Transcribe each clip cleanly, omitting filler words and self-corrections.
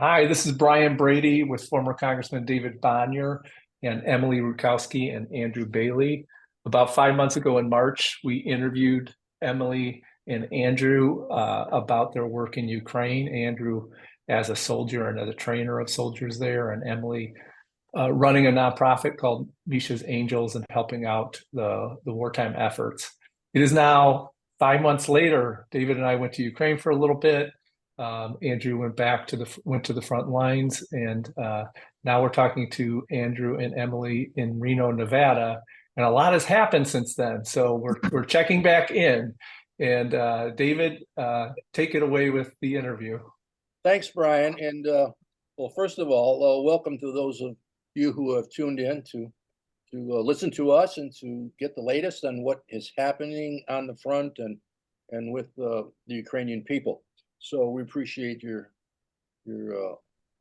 Hi, this is Brian Brady with former Congressman David Bonior and Emily Rutkowski and Andrew Bailey. About 5 months ago in March, we interviewed Emily and Andrew about their work in Ukraine. Andrew as a soldier and as a trainer of soldiers there, and Emily running a nonprofit called Misha's Angels and helping out the wartime efforts. It is now 5 months later. David and I went to Ukraine for a little bit. Andrew went to the front lines, and now we're talking to Andrew and Emily in Reno, Nevada, and a lot has happened since then. So we're checking back in, and David, take it away with the interview. Thanks, Brian. And well, first of all, welcome to those of you who have tuned in to listen to us and to get the latest on what is happening on the front and with the Ukrainian people. So we appreciate your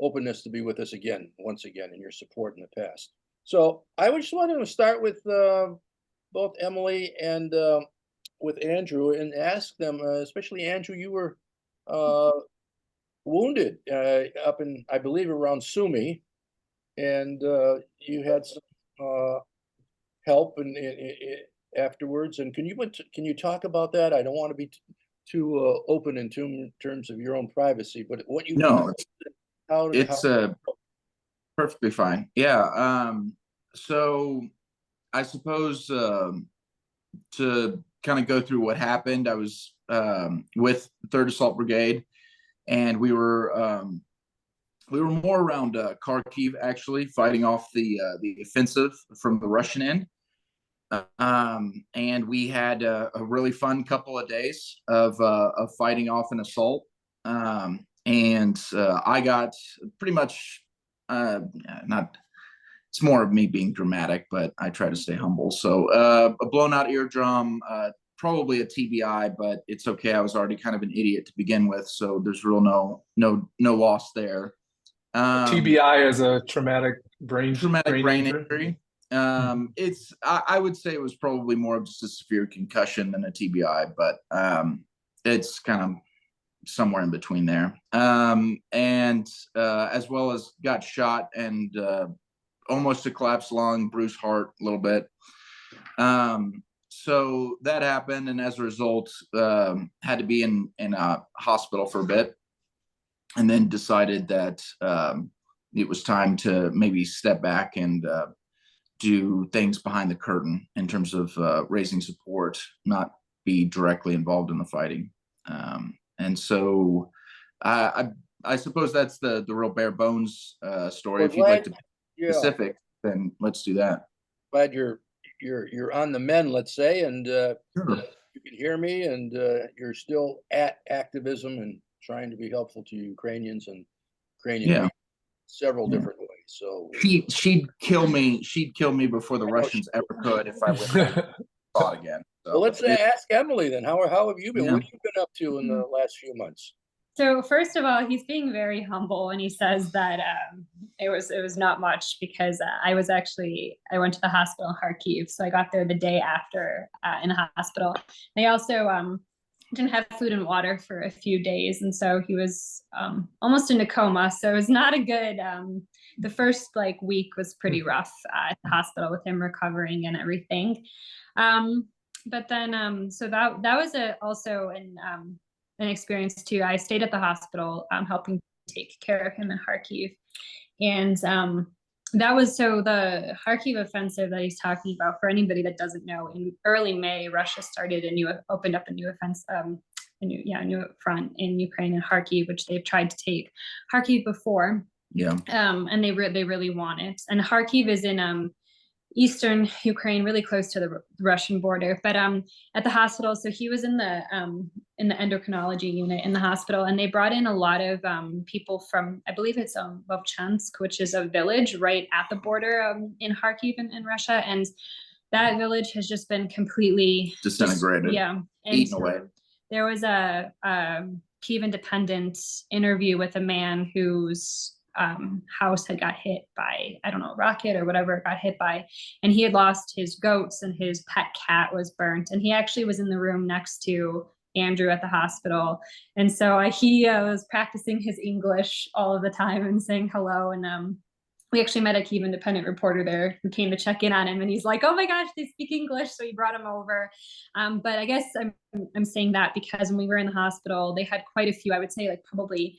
openness to be with us once again, and your support in the past. So I just wanted to start with both Emily and with Andrew and ask them, especially Andrew, you were wounded up in, I believe, around Sumy, and you had some help and afterwards. And can you talk about that? I don't want to be too open in terms of your own privacy, but what you no, it's perfectly fine. Yeah. So I suppose to kind of go through what happened, I was with the 3rd Assault Brigade, and we were more around Kharkiv, actually fighting off the offensive from the Russian end. And we had a really fun couple of days of fighting off an assault. And I got pretty much not. It's more of me being dramatic, but I try to stay humble. So a blown out eardrum, probably a TBI, but it's okay. I was already kind of an idiot to begin with, so there's real no loss there. TBI is a traumatic brain injury. I would say it was probably more of just a severe concussion than a TBI, but it's kind of somewhere in between there. And as well as got shot and almost a collapsed lung, bruised heart a little bit. So that happened, and as a result, had to be in a hospital for a bit, and then decided that it was time to maybe step back and do things behind the curtain in terms of raising support, not be directly involved in the fighting. And so I suppose that's the real bare bones story. If you'd like to be specific, then let's do that. Glad you're on the mend, let's say, and Sure. You can hear me, and you're still at activism and trying to be helpful to Ukrainians and Ukrainian people several different ways. So she'd kill me. She'd kill me before the Russians ever could if I went and fought again. So, well, let's ask Emily then. How have you been? What have you been up to in the last few months? So first of all, he's being very humble, and he says that it was not much because I went to the hospital in Kharkiv, so I got there the day after in the hospital. They also didn't have food and water for a few days, and so he was almost in a coma. So it was not a good. The first week was pretty rough at the hospital with him recovering and everything. But then so that was also an experience too. I stayed at the hospital helping take care of him in Kharkiv, and that was so the Kharkiv offensive that he's talking about. For anybody that doesn't know, in early May, Russia opened up a new offense, a new front in Ukraine and Kharkiv, which they've tried to take Kharkiv before. Yeah. And they really want it. And Kharkiv is in eastern Ukraine, really close to the Russian border. But at the hospital, so he was in the endocrinology unit in the hospital, and they brought in a lot of people from, I believe it's Vovchansk, which is a village right at the border in Kharkiv in Russia, and that village has just been completely disintegrated. Eaten away. There was a Kyiv Independent interview with a man whose house had got hit by, I don't know, a rocket or whatever it got hit by, and he had lost his goats and his pet cat was burnt, and he actually was in the room next to Andrew at the hospital. And so he was practicing his English all of the time and saying hello. And we actually met a Kyiv Independent reporter there who came to check in on him, and he's like, "Oh my gosh, they speak English!" So he brought him over. But I guess I'm saying that because when we were in the hospital, they had quite a few. I would say like probably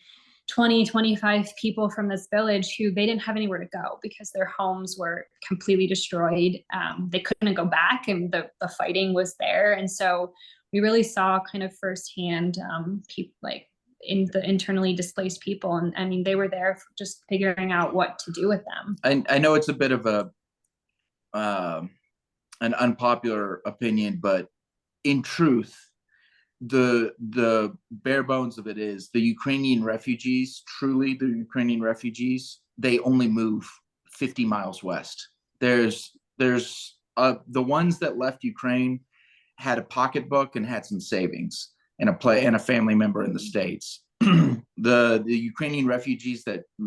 20, 25 people from this village who they didn't have anywhere to go because their homes were completely destroyed. They couldn't go back, and the fighting was there, and so we really saw kind of firsthand people like in the internally displaced people, and I mean they were there just figuring out what to do with them. I know it's a bit of an unpopular opinion, but in truth, the bare bones of it is the Ukrainian refugees, truly the Ukrainian refugees, they only move 50 miles west. There's the ones that left Ukraine had a pocketbook and had some savings and a family member in the States. The Ukrainian refugees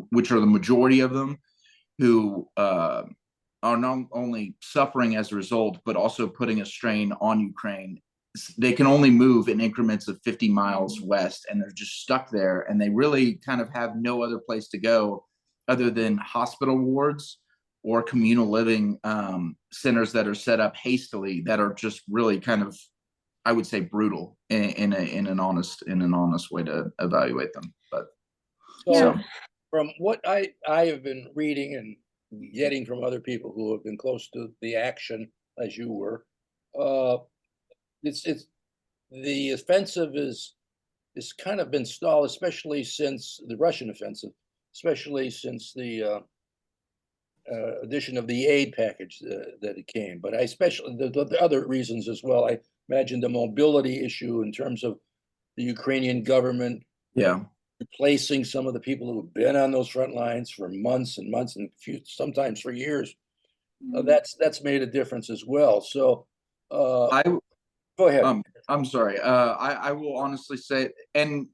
which are the majority of them, who are not only suffering as a result, but also putting a strain on Ukraine. They can only move in increments of 50 miles west, and they're just stuck there. And they really kind of have no other place to go other than hospital wards or communal living centers that are set up hastily that are just really kind of, I would say, brutal in an honest way to evaluate them. But so from what I have been reading and getting from other people who have been close to the action as you were, it's the offensive is kind of been stalled, especially since the Russian offensive, especially since the addition of the aid package that it came. But I especially the other reasons as well. I imagine the mobility issue in terms of the Ukrainian government replacing some of the people who have been on those front lines for months and months and sometimes for years. That's made a difference as well. So go ahead. I'm sorry. I will honestly say, and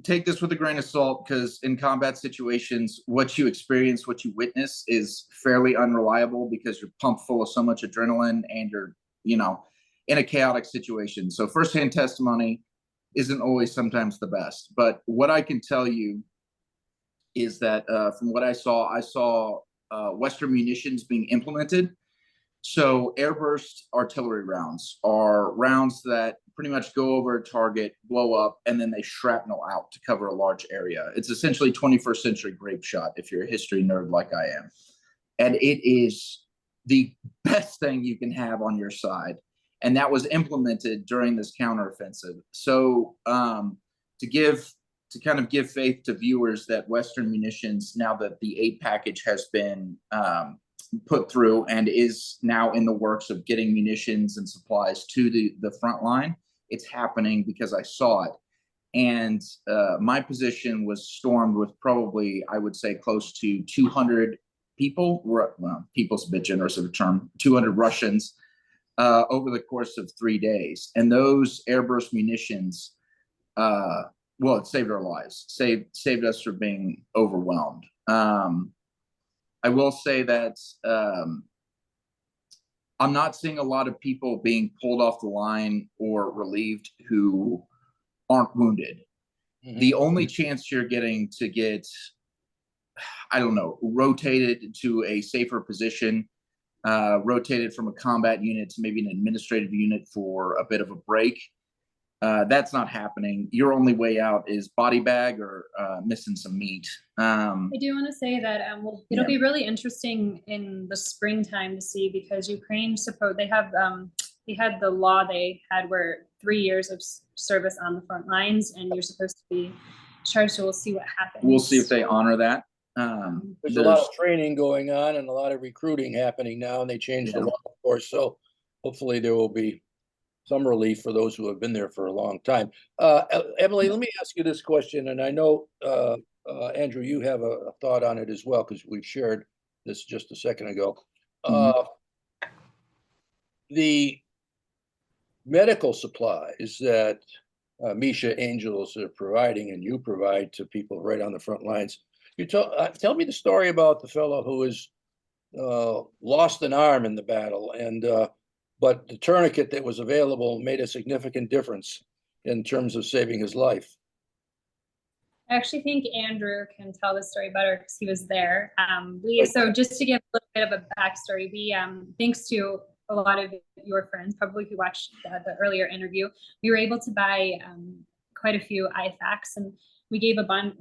take this with a grain of salt, because in combat situations, what you experience, what you witness is fairly unreliable because you're pumped full of so much adrenaline and you're, in a chaotic situation. So firsthand testimony isn't always sometimes the best. But what I can tell you is that from what I saw Western munitions being implemented. So airburst artillery rounds are rounds that pretty much go over a target, blow up, and then they shrapnel out to cover a large area. It's essentially 21st century grape shot if you're a history nerd like I am. And it is the best thing you can have on your side. And that was implemented during this counteroffensive. So to kind of give faith to viewers that Western munitions, now that the aid package has been put through and is now in the works of getting munitions and supplies to the front line, it's happening because I saw it. And my position was stormed with probably, I would say, close to 200 people. Well, people's a bit generous of a term, 200 Russians over the course of 3 days. And those airburst munitions, it saved our lives, saved us from being overwhelmed. I will say that I'm not seeing a lot of people being pulled off the line or relieved who aren't wounded. Mm-hmm. The only chance you're getting to get, rotated to a safer position, rotated from a combat unit to maybe an administrative unit for a bit of a break, that's not happening. Your only way out is body bag or missing some meat. I do want to say that it'll be really interesting in the springtime to see, because Ukraine they had the law they had where 3 years of service on the front lines and you're supposed to be charged. So we'll see what happens. We'll see if they honor that. There's a lot of training going on and a lot of recruiting happening now, and they changed the law, of course. So hopefully there will be some relief for those who have been there for a long time. Emily, let me ask you this question, and I know, Andrew, you have a thought on it as well, because we shared this just a second ago. The medical supplies that Misha Angels are providing and you provide to people right on the front lines. You tell me the story about the fellow who was lost an arm in the battle, and but the tourniquet that was available made a significant difference. in terms of saving his life? I actually think Andrew can tell the story better because he was there. So just to give a little bit of a backstory, we thanks to a lot of your friends, probably who watched the earlier interview, we were able to buy quite a few IFACs, and we gave about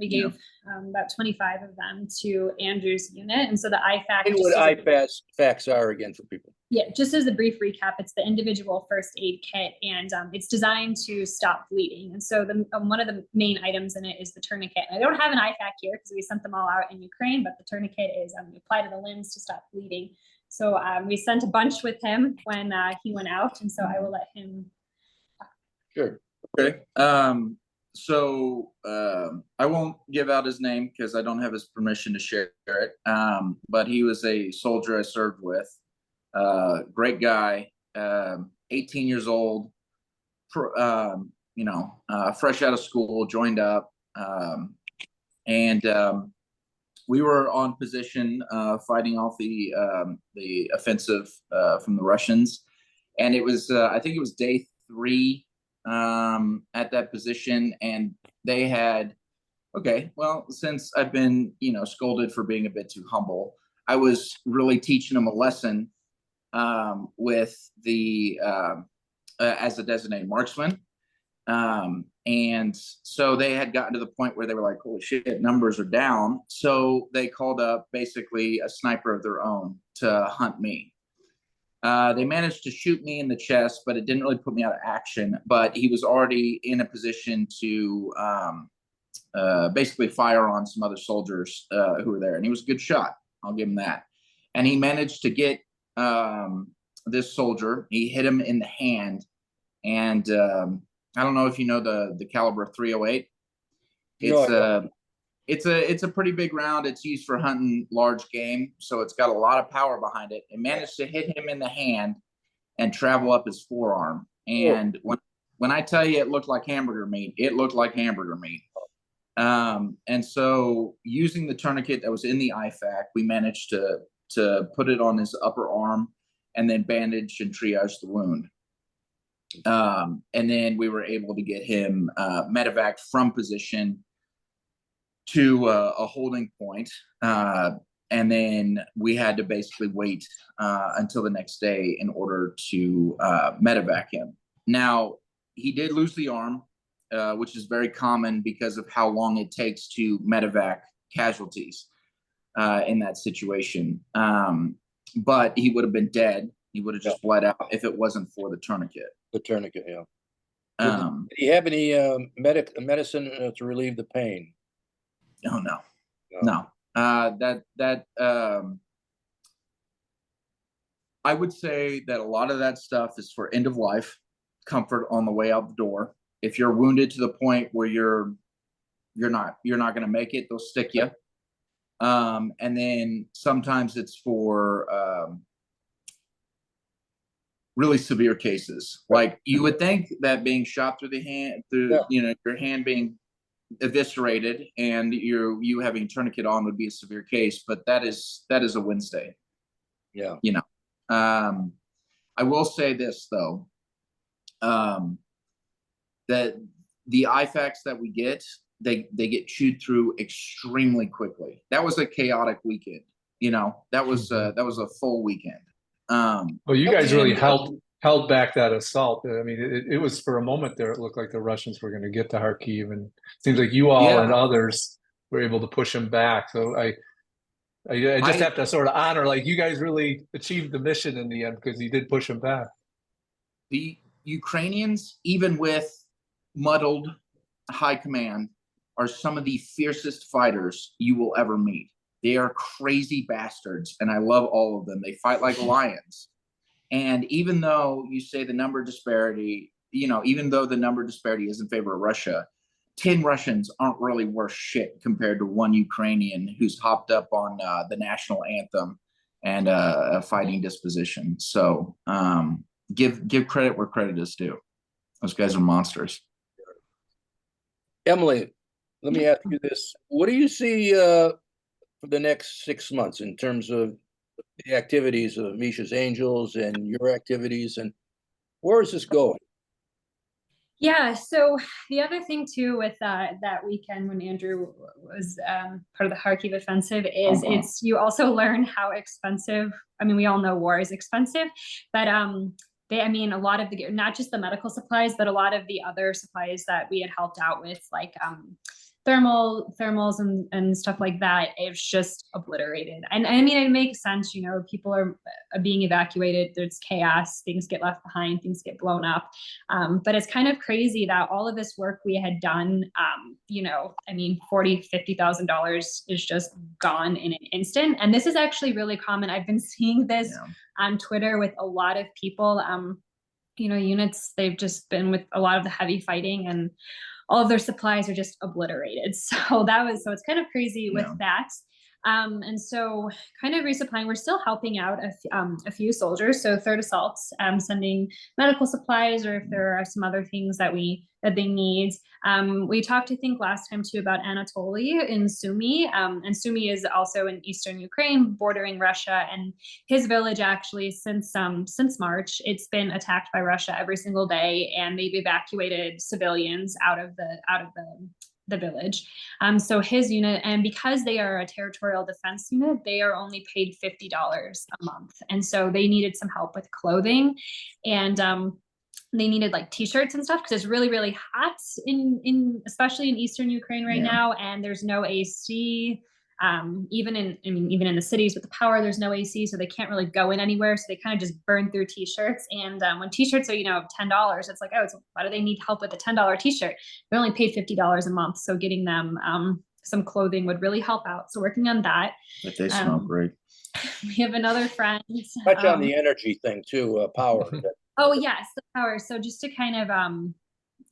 25 of them to Andrew's unit. And so the IFAC. And what IFACs are again for people? Yeah, just as a brief recap, it's the individual first aid kit, and it's designed to stop bleeding. And so one of the main items in it is the tourniquet. And I don't have an IFAC here because we sent them all out in Ukraine, but the tourniquet is applied to the limbs to stop bleeding. So we sent a bunch with him when he went out, and so I will let him. Sure. Okay. I won't give out his name because I don't have his permission to share it. But he was a soldier I served with. Great guy, 18 years old, fresh out of school, joined up. We were on position, fighting off the offensive from the Russians. And it was, I think it was day 3 at that position. And they had, okay, well, since I've been, scolded for being a bit too humble, I was really teaching them a lesson with the as a designated marksman. And so they had gotten to the point where they were like, holy shit, numbers are down. So they called up basically a sniper of their own to hunt me. They managed to shoot me in the chest, but it didn't really put me out of action. But he was already in a position to basically fire on some other soldiers who were there. And he was a good shot. I'll give him that. And he managed to get this soldier. He hit him in the hand. And I don't know if you know the caliber 308. It's a pretty big round. It's used for hunting large game, so it's got a lot of power behind it. It managed to hit him in the hand and travel up his forearm. And when I tell you it looked like hamburger meat, it looked like hamburger meat. And so using the tourniquet that was in the IFAC, we managed to put it on his upper arm and then bandage and triage the wound. And then we were able to get him medevac from position to a holding point. And then we had to basically wait until the next day in order to medevac him. Now, he did lose the arm, which is very common because of how long it takes to medevac casualties in that situation. But he would have been dead. He would have just bled out if it wasn't for the tourniquet. The tourniquet, yeah. Did he have any medicine to relieve the pain? Oh, no. I would say that a lot of that stuff is for end of life comfort on the way out the door. If you're wounded to the point where you're not going to make it, they'll stick you. And then sometimes it's for really severe cases. Like you would think that being shot through the hand, your hand being eviscerated and you having a tourniquet on would be a severe case, but that is a Wednesday. Yeah. I will say this though, that the IFACs that we get, they get chewed through extremely quickly. That was a chaotic weekend. That was a full weekend. Well, you guys really held back that assault. I mean, it was for a moment there, it looked like the Russians were going to get to Kharkiv, and it seems like you all and others were able to push them back. So I just have to sort of honor, like, you guys really achieved the mission in the end because you did push them back. The Ukrainians, even with muddled high command, are some of the fiercest fighters you will ever meet. They are crazy bastards, and I love all of them. They fight like lions. And even though you say the number disparity, even though the number disparity is in favor of Russia, 10 Russians aren't really worth shit compared to one Ukrainian who's hopped up on the national anthem and a fighting disposition. So give credit where credit is due. Those guys are monsters. Emily, let me ask you this. What do you see for the next 6 months in terms of the activities of Misha's Angels and your activities, and where is this going? Yeah, so the other thing too with that weekend when Andrew was part of the Kharkiv offensive is it's you also learn how expensive. I mean, we all know war is expensive, but I mean, a lot of the not just the medical supplies, but a lot of the other supplies that we had helped out with, like thermals and stuff like that, it's just obliterated. And I mean, it makes sense, you know, people are being evacuated, there's chaos, things get left behind, things get blown up. But it's kind of crazy that all of this work we had done, you know, I mean, $50,000 is just gone in an instant. And this is actually really common. I've been seeing this on Twitter with a lot of people, you know, units, they've just been with a lot of the heavy fighting and all of their supplies are just obliterated. So it's kind of crazy with that. And so kind of resupplying, we're still helping out a few soldiers. So Third Assault's sending medical supplies, or if there are some other things that they need. We talked, I think, last time too about Anatoly in Sumy. And Sumy is also in eastern Ukraine, bordering Russia. And his village actually, since March, it's been attacked by Russia every single day, and they've evacuated civilians out of the village. So his unit, and because they are a territorial defense unit, they are only paid $50 a month. And so they needed some help with clothing, and they needed like t-shirts and stuff, because it's really, really hot in especially in eastern Ukraine right now, and there's no AC. Even in the cities with the power, there's no AC, so they can't really go in anywhere. So they kind of just burn through t-shirts. And when t-shirts are, you know, $10, it's like, oh, why do they need help with a $10 t-shirt? They're only paid $50 a month. So getting them some clothing would really help out. So working on that. But they smell great. We have another friend. Touch on the energy thing too, power. Oh yes, the power. So just to kind of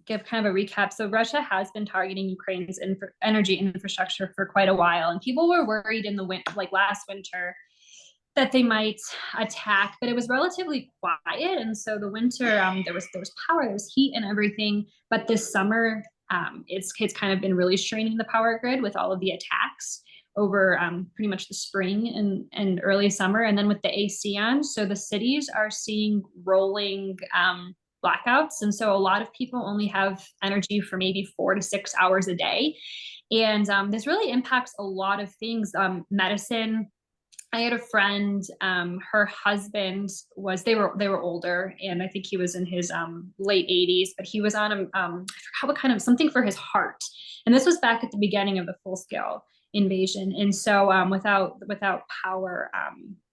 give kind of a recap. So Russia has been targeting Ukraine's energy infrastructure for quite a while, and people were worried in the like last winter that they might attack, but it was relatively quiet. And so the winter, there was power, there was heat and everything. But this summer, it's kind of been really straining the power grid with all of the attacks over pretty much the spring and early summer, and then with the AC on. So the cities are seeing rolling blackouts. And so a lot of people only have energy for maybe 4 to 6 hours a day. And this really impacts a lot of things. Medicine. I had a friend, her husband they were older, and I think he was in his late 80s, but he was on I forgot what kind of something for his heart. And this was back at the beginning of the full scale invasion. And so without power,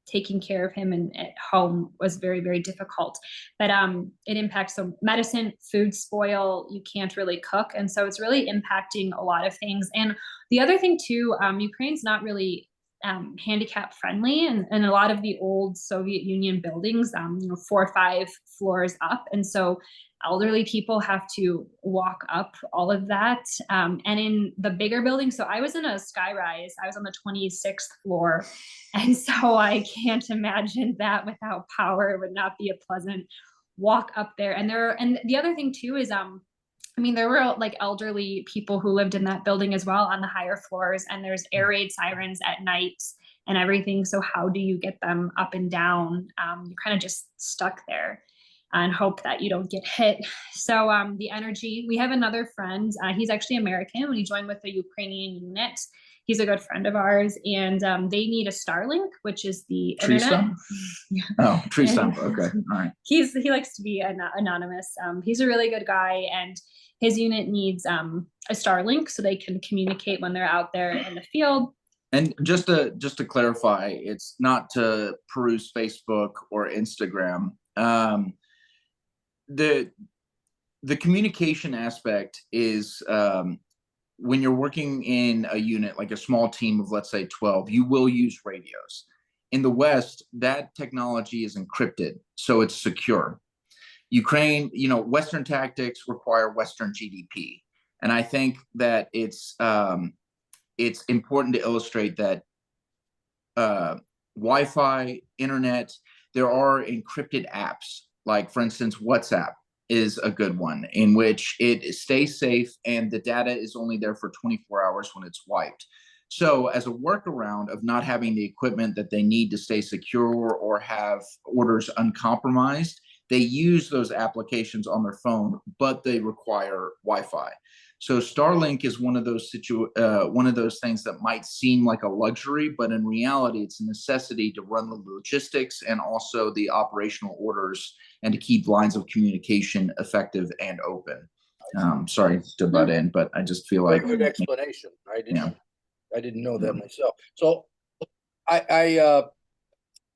taking care of him and at home was very, very difficult. But it impacts, so medicine, food spoil, you can't really cook. And so it's really impacting a lot of things. And the other thing too, Ukraine's not really handicap friendly, and a lot of the old Soviet Union buildings, 4 or 5 floors up. And so elderly people have to walk up all of that. And in the bigger buildings, so I was in a skyrise, I was on the 26th floor. And so I can't imagine that without power, it would not be a pleasant walk up there. And the other thing too is, there were like elderly people who lived in that building as well on the higher floors, and there's air raid sirens at night and everything. So how do you get them up and down? You're kind of just stuck there and hope that you don't get hit. So the energy, we have another friend, he's actually American. When he joined with the Ukrainian unit, he's a good friend of ours, and they need a Starlink, which is the tree internet. stump? Oh, tree stump. Okay, all right. He likes to be anonymous. He's a really good guy, and his unit needs a Starlink so they can communicate when they're out there in the field. And just to clarify, it's not to peruse Facebook or Instagram. The communication aspect is when you're working in a unit, like a small team of, let's say, 12, you will use radios. In the West, that technology is encrypted, so it's secure. Ukraine, Western tactics require Western GDP. And I think that it's important to illustrate that Wi-Fi, internet, there are encrypted apps, like, for instance, WhatsApp is a good one, in which it stays safe and the data is only there for 24 hours when it's wiped. So as a workaround of not having the equipment that they need to stay secure or have orders uncompromised, they use those applications on their phone, but they require Wi-Fi. So Starlink is one of those things that might seem like a luxury, but in reality, it's a necessity to run the logistics and also the operational orders and to keep lines of communication effective and open. Sorry to butt in, but I just feel Very like good explanation. Yeah. I didn't know that myself. So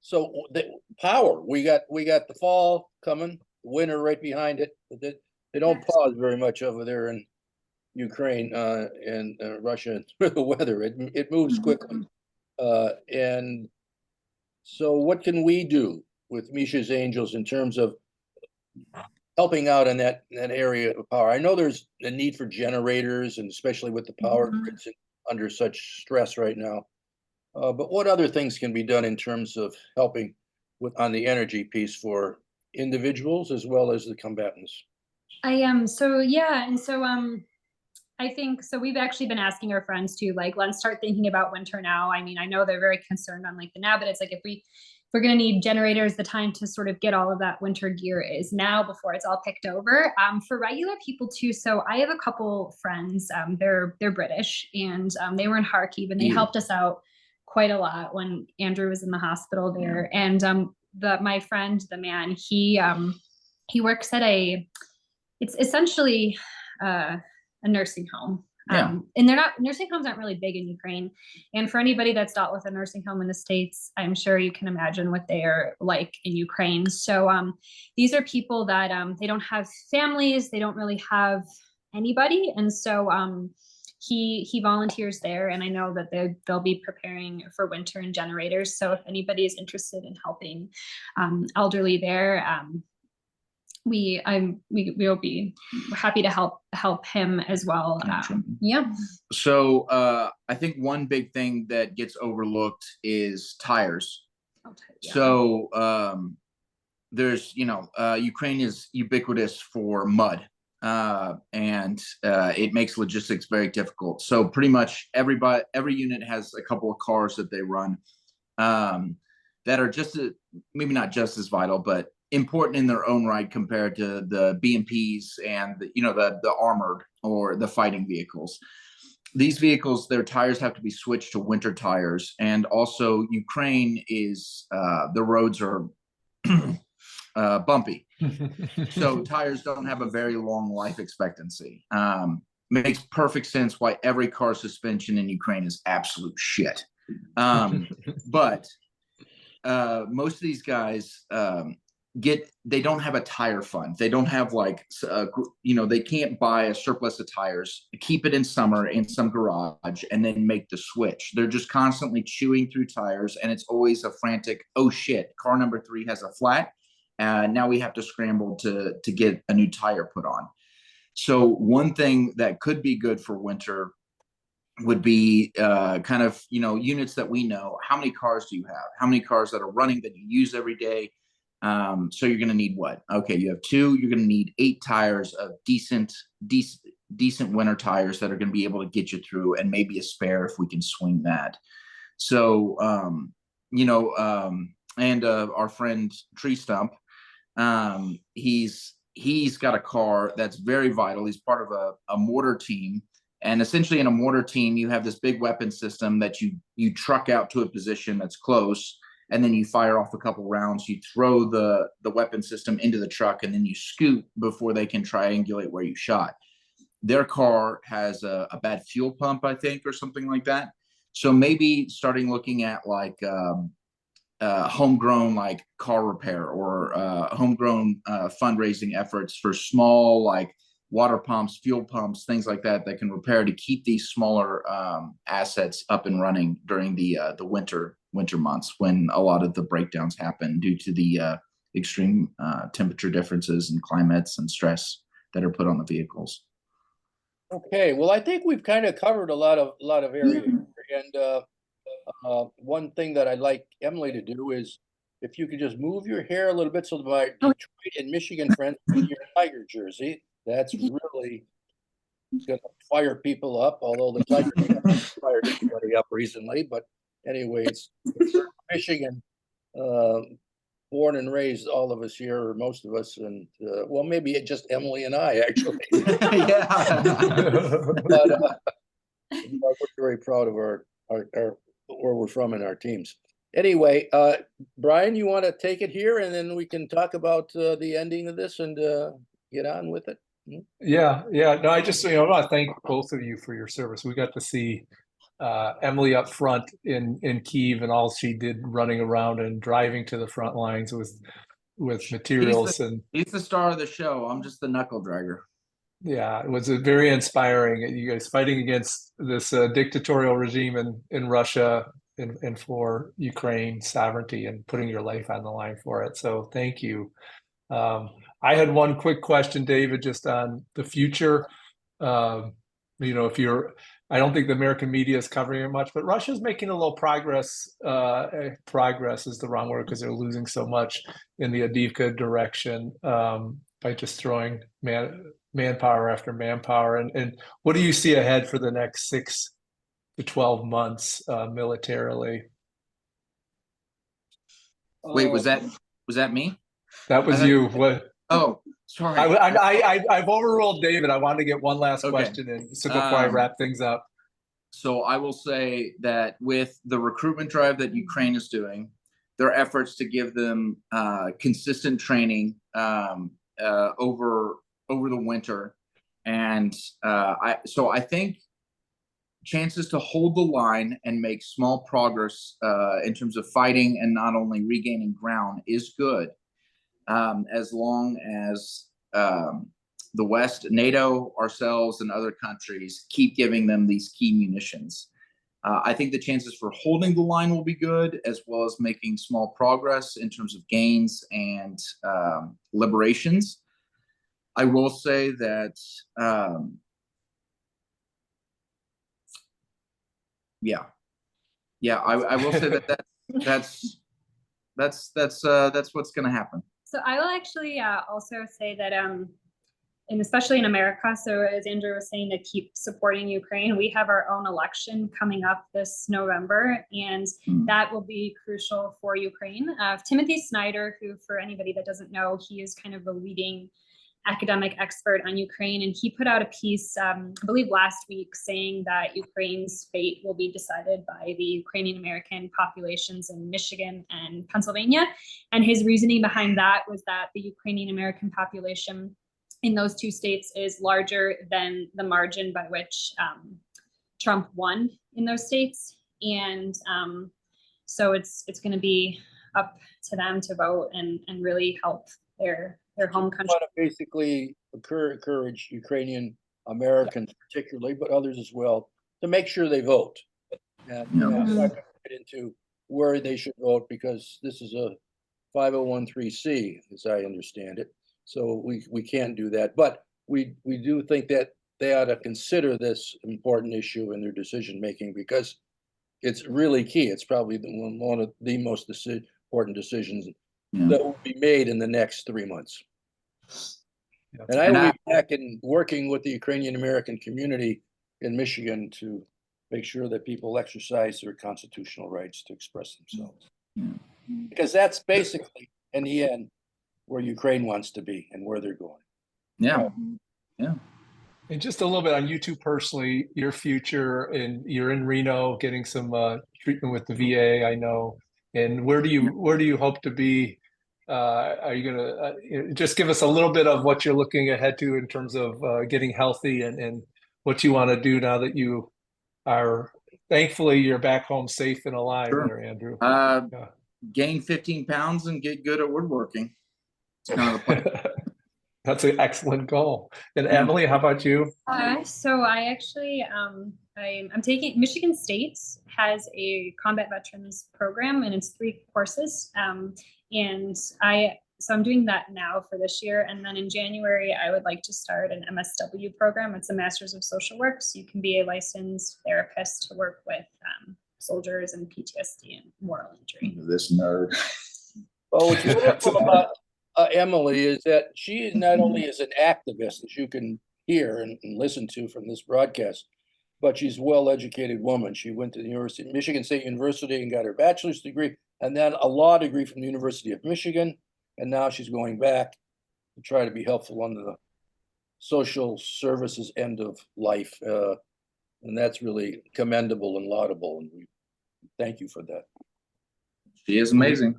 so the power, we got the fall coming, winter right behind it. They don't pause very much over there in Ukraine and Russia for the weather. It moves quickly. And so what can we do with Misha's Angels in terms of helping out in that area of power? I know there's a need for generators, and especially with the power grids under such stress right now. But what other things can be done in terms of helping on the energy piece for individuals as well as the combatants? So yeah, and so I think so. We've actually been asking our friends to like, let's start thinking about winter now. I mean, I know they're very concerned on like the now, but it's like if we're going to need generators, the time to sort of get all of that winter gear is now before it's all picked over. For regular people too. So I have a couple friends. They're British, and they were in Kharkiv, and they helped us out quite a lot when Andrew was in the hospital there. And my friend, the man, he works at it's essentially a nursing home. And nursing homes aren't really big in Ukraine. And for anybody that's dealt with a nursing home in the States, I'm sure you can imagine what they are like in Ukraine. So these are people that they don't have families, they don't really have anybody. And so he volunteers there, and I know that they'll be preparing for winter and generators. So if anybody is interested in helping elderly there, we'll be happy to help him as well. Yeah. So I think one big thing that gets overlooked is tires. Yeah. So there's, Ukraine is ubiquitous for mud, and it makes logistics very difficult. So pretty much every unit has a couple of cars that they run that are maybe not just as vital, but important in their own right compared to the BMPs and the armored or the fighting vehicles. These vehicles, their tires have to be switched to winter tires, and also Ukraine is the roads are bumpy, so tires don't have a very long life expectancy. Makes perfect sense why every car suspension in Ukraine is absolute shit. But most of these guys they don't have a tire fund. They don't have they can't buy a surplus of tires, keep it in summer in some garage, and then make the switch. They're just constantly chewing through tires, and it's always a frantic, oh shit, car number 3 has a flat. Now we have to scramble to get a new tire put on. So one thing that could be good for winter would be units that we know. How many cars do you have? How many cars that are running that you use every day? So you're going to need what? Okay, you have 2. You're going to need 8 tires of decent winter tires that are going to be able to get you through, and maybe a spare if we can swing that. So, and our friend Tree Stump, he's got a car that's very vital. He's part of a mortar team. And essentially in a mortar team, you have this big weapon system that you truck out to a position that's close, and then you fire off a couple rounds. You throw the weapon system into the truck, and then you scoot before they can triangulate where you shot. Their car has a bad fuel pump, I think, or something like that. So maybe starting looking at homegrown car repair or homegrown fundraising efforts for small water pumps, fuel pumps, things like that can repair to keep these smaller assets up and running during the winter months, when a lot of the breakdowns happen due to the extreme temperature differences and climates and stress that are put on the vehicles. Okay, well, I think we've kind of covered a lot of areas, and one thing that I'd like Emily to do is if you could just move your hair a little bit so that my Detroit and Michigan friends see your Tiger jersey. That's really going to fire people up, although the Tigers haven't fired anybody up recently. But anyway, it's Michigan born and raised, all of us here, or most of us, and well, maybe just Emily and I actually. Yeah. But we're very proud of our where we're from and our teams. Anyway, Brian, you want to take it here, and then we can talk about the ending of this and get on with it. Yeah. No, I just, I want to thank both of you for your service. We got to see Emily up front in Kyiv, and all she did running around and driving to the front lines with materials. He's the star of the show. I'm just the knuckle dragger. Yeah, it was very inspiring. You guys fighting against this dictatorial regime in Russia and for Ukraine sovereignty, and putting your life on the line for it. So thank you. I had one quick question, David, just on the future. If I don't think the American media is covering it much, but Russia's making a little progress. Progress is the wrong word, because they're losing so much in the Avdiivka direction by just throwing manpower after manpower. And what do you see ahead for the next 6 to 12 months militarily? Wait, was that me? That was you. What? Oh, sorry. I've overruled David. I wanted to get one last question in, so before I wrap things up. So I will say that with the recruitment drive that Ukraine is doing, their efforts to give them consistent training over the winter, and I think chances to hold the line and make small progress in terms of fighting and not only regaining ground is good, as long as the West, NATO, ourselves, and other countries keep giving them these key munitions. I think the chances for holding the line will be good, as well as making small progress in terms of gains and liberations. I will say that, I will say that's what's going to happen. So I will actually also say that, and especially in America, so as Andrew was saying, to keep supporting Ukraine, we have our own election coming up this November, and that will be crucial for Ukraine. Timothy Snyder, who, for anybody that doesn't know, he is kind of the leading academic expert on Ukraine, and he put out a piece, I believe last week, saying that Ukraine's fate will be decided by the Ukrainian American populations in Michigan and Pennsylvania. And his reasoning behind that was that the Ukrainian American population in those two states is larger than the margin by which Trump won in those states. And so it's going to be up to them to vote and really help their home country. I want to basically encourage Ukrainian Americans, particularly, but others as well, to make sure they vote. And I'm not going to get into where they should vote, because this is a 501(c), as I understand it. So we can't do that. But we do think that they ought to consider this important issue in their decision making, because it's really key. It's probably one of the most important decisions that will be made in the next 3 months. And I will be back in working with the Ukrainian American community in Michigan to make sure that people exercise their constitutional rights to express themselves. Because that's basically, in the end, where Ukraine wants to be and where they're going. Yeah. And just a little bit on you two personally, your future, and you're in Reno getting some treatment with the VA, I know. And where do you hope to be? Are you going to just give us a little bit of what you're looking ahead to in terms of getting healthy and what you want to do now that you are, thankfully, you're back home safe and alive there, Andrew? Gain 15 pounds and get good at woodworking. It's kind of the plan. That's an excellent goal. And Emily, how about you? So I actually, I'm taking, Michigan State has a combat veterans program, and it's 3 courses. So I'm doing that now for this year. And then in January, I would like to start an MSW program. It's a Master's of Social Work. So you can be a licensed therapist to work with soldiers and PTSD and moral injury. This nerd. Oh, what's wonderful about Emily is that she not only is an activist, as you can hear and listen to from this broadcast, but she's a well-educated woman. She went to the Michigan State University and got her bachelor's degree, and then a law degree from the University of Michigan. And now she's going back to try to be helpful on the social services end of life. And that's really commendable and laudable. And we thank you for that. She is amazing.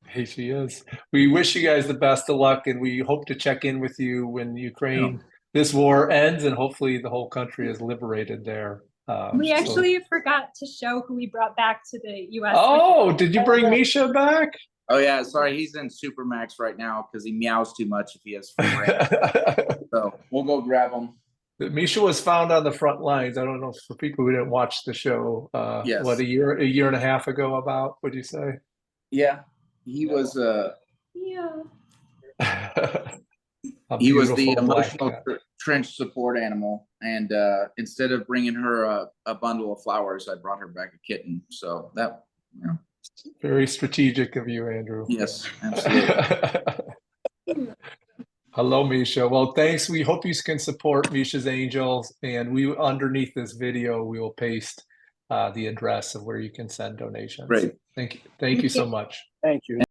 Hey, she is. We wish you guys the best of luck, and we hope to check in with you when Ukraine, this war ends, and hopefully the whole country is liberated there. We actually forgot to show who we brought back to the U.S. Oh, did you bring Misha back? Oh yeah, sorry, he's in Supermax right now because he meows too much if he has free reign. So we'll go grab him. Misha was found on the front lines. I don't know, for people who didn't watch the show, Yes. what, a year and a half ago about, would you say? Yeah, he was Yeah. he was the beautiful black emotional cat. trench support animal, and instead of bringing her a bundle of flowers, I brought her back a kitten. So that, you know, Very strategic of you, Andrew. yes, absolutely. Hello, Misha. Well, thanks. We hope you can support Misha's Angels, and we underneath this video we will paste the address of where you can send donations. Great. Thank you so much. Thank you.